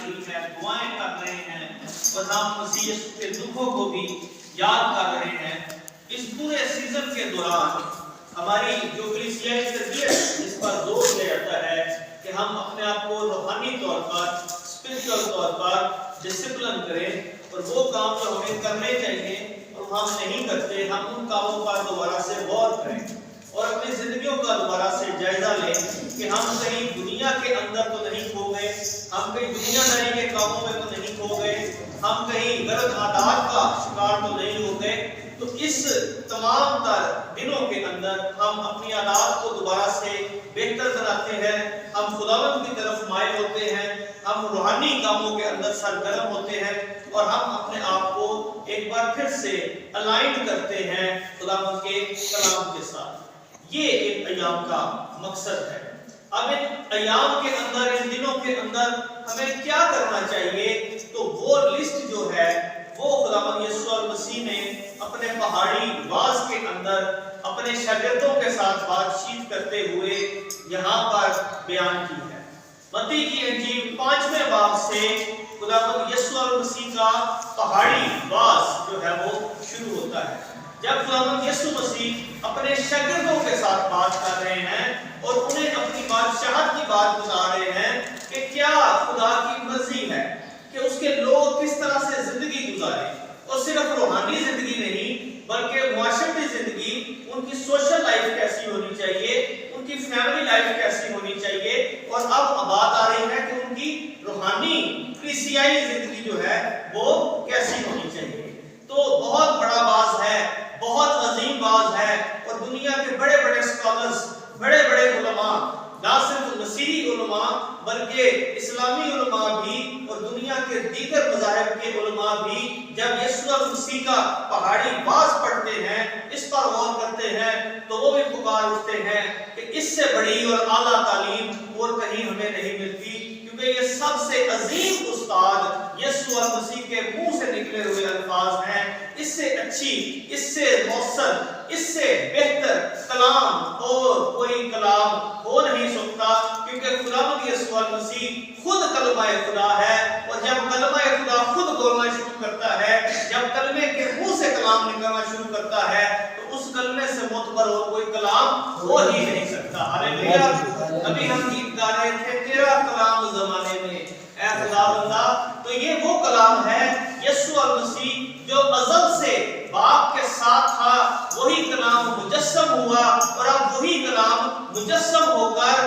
رہی ہے، دعائیں کر رہے ہیں اور ہم مسیح یسوع کے دکھوں کو بھی یاد کر رہے ہیں، اس پورے سیزن کے دوران ہماری جو کلیسیائی تربیت اس پر زور دیا جاتا ہے کہ ہم اپنے آپ کو روحانی طور پر، اسپرچل طور پر ڈسپلن کریں، اور وہ کام جو ہمیں کرنے چاہیے اور ہم نہیں کرتے، ہم ان کاموں پر دوبارہ سے غور کریں اور اپنی زندگیوں کا دوبارہ سے جائزہ لیں کہ ہم کہیں دنیا کے اندر تو نہیں کھو گئے، ہم کہیں دنیا داری کے کاموں میں تو نہیں کھو گئے، ہم کہیں غلط عادات کا شکار تو نہیں ہو گئے۔ تو اس تمام تر دنوں کے اندر ہم اپنی عادات کو دوبارہ سے بہتر بناتے ہیں، ہم خداوند کی طرف مائل ہوتے ہیں، ہم روحانی کاموں کے اندر سرگرم ہوتے ہیں اور ہم اپنے آپ کو ایک بار پھر سے الائن کرتے ہیں خداوند کے کلام کے ساتھ۔ یہ ایک ایام کا مقصد ہے۔ اب ان ایام کے اندر، ان دنوں کے اندر ہمیں کیا کرنا چاہیے؟ تو وہ لسٹ جو ہے وہ خداوند یسوع مسیح نے اپنے پہاڑی واز کے اندر اپنے شاگردوں کے ساتھ بات چیت کرتے ہوئے یہاں پر بیان کی ہے۔ متی کی انجیل 5ویں باب سے خداوند یسوع مسیح کا پہاڑی واز جو ہے وہ شروع ہوتا ہے، جب خداوند یسوع مسیح اپنے شاگردوں کے ساتھ بات کر رہے ہیں اور انہیں اپنی بادشاہت کی بات بتا رہے ہیں کہ کیا خدا کی مرضی ہے کہ اس کے لوگ کس طرح سے زندگی گزاریں، اور صرف روحانی زندگی نہیں بلکہ معاشرتی زندگی، ان کی سوشل لائف کیسی ہونی چاہیے، ان کی فیملی لائف کیسی ہونی چاہیے، اور اب بات آ رہی ہے کہ ان کی روحانی کلیسیائی زندگی جو ہے وہ کیسی ہونی چاہیے۔ تو بہت بڑا باز ہے، بہت عظیم باز ہے، اور دنیا کے بڑے بڑے اسکالرز، بڑے بڑے علماء، نہ صرف مسیحی علماء بلکہ اسلامی علماء بھی اور دنیا کے دیگر مذاہب کے علماء بھی جب یسوع مسیح کا پہاڑی باز پڑھتے ہیں، اس پر غور کرتے ہیں، تو وہ بھی پکار اٹھتے ہیں کہ اس سے بڑی اور اعلیٰ تعلیم اور کہیں ہمیں نہیں ملتی، کیونکہ یہ سب سے عظیم استاد یسوع مسیح کے منہ سے نکلے ہوئے الفاظ ہیں۔ اس سے اچھی، اس سے مؤثر، اس سے بہتر کلام اور کوئی کلام ہو نہیں سکتا، کیونکہ خداوند یسوع مسیح خود کلمہ خدا ہے، اور جب کلمہ خدا خود بولنا شروع کرتا ہے، جب کلمے کے منہ سے کلام نکلنا شروع کرتا ہے، تو اس کلمے سے معتبر اور کوئی کلام ہو ہی نہیں سکتا۔ ہاللیلویا۔ ابھی ہم گیت گا رہے تھے، تیرا کلام زمانے میں اے خداوندہ، تو یہ وہ کلام ہے یسوع مسیح جو ازل سے باپ کے ساتھ تھا، وہی کلام مجسم ہوا، اور اب وہی کلام مجسم ہو کر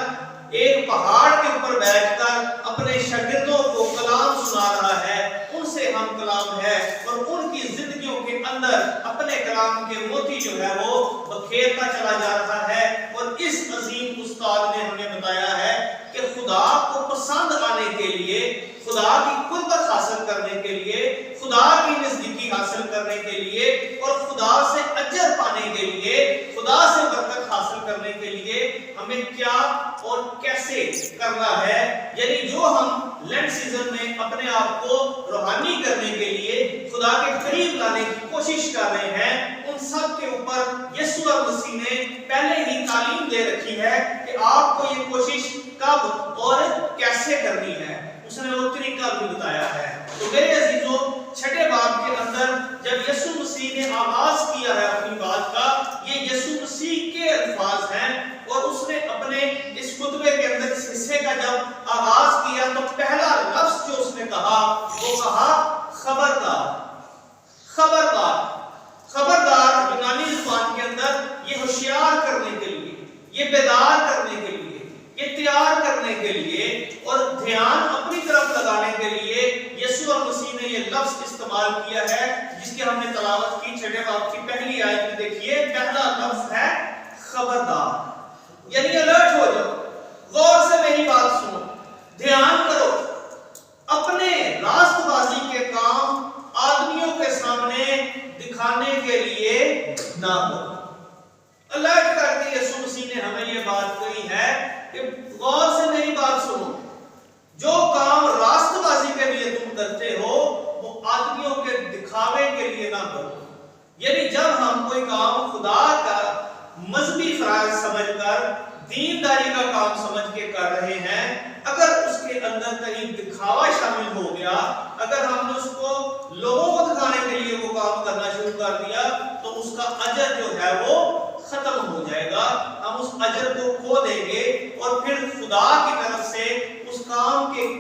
ایک پہاڑ کے اوپر بیٹھ کر اپنے شاگردوں کو کلام سنا رہا ہے۔ ان سے ہم کلام ہے، اور ان کی زندگیوں کے اندر اپنے کلام کے موتی جو ہے وہ بکھیرتا چلا جا رہا ہے۔ اور اس عظیم استاد نے ہمیں بتایا ہے کہ خدا کو پسند آنے کے لیے، خدا کی قربت حاصل کرنے کے لیے، خدا کی نزدیکی حاصل کرنے کے لیے، اور خدا سے اجر پانے کے لیے، خدا سے برکت حاصل کرنے کے لیے ہمیں کیا اور کیسے کرنا ہے، یعنی جو ہم لینڈ سیزن میں اپنے آپ کو روحانی کرنے کے لیے خدا کے قریب لانے کی کوشش کر رہے ہیں، ان سب کے اوپر یسوع مسیح نے پہلے ہی تعلیم دے رکھی ہے کہ آپ کو یہ کوشش کب اور کیسے کرنی ہے، اس نے وہ طریقہ بھی بتایا ہے۔ تو میرے عزیزوں، 6 باب کے اندر جب یسوع مسیح نے آغاز کیا ہے اپنی بات کا، یہ یسوع مسیح کے الفاظ ہیں، اور اس نے اپنے اس خطبے کے اندر اس حصے کا جب آغاز کیا تو پہلا لفظ جو اس نے کہا وہ کہا خبردار۔ خبردار، خبردار یونانی زبان کے اندر یہ ہوشیار کرنے کے لیے، یہ بیدار کرنے کے لیے، یہ تیار کرنے کے لیے اور دھیان اپنی طرف لگانے کے لیے یسوع مسیح نے یہ لفظ استعمال کیا ہے، جس کی ہم نے تلاوت کی 6 باب کی پہلی آیت میں۔ دیکھیے پہلا لفظ ہے خبردار، یعنی الرٹ ہو جاؤ، غور سے میری بات سنو، دھیان کرو، اپنے راست بازی کے کام آدمیوں کے سامنے دکھانے کے لیے نہ کرو۔ الرٹ کر کے یسوع مسیح نے ہمیں یہ بات کہی ہے کہ غور سے میری بات سنو، جو کام راست بازی کے لیے تم کرتے ہو وہ آدمیوں کے دکھاوے کے لیے نہ کرو۔ یعنی جب ہم کوئی کام خدا کا مذہبی فرائض سمجھ کر، دینداری کا کام سمجھ کے کر رہے ہیں، اگر اس کے اندر کہیں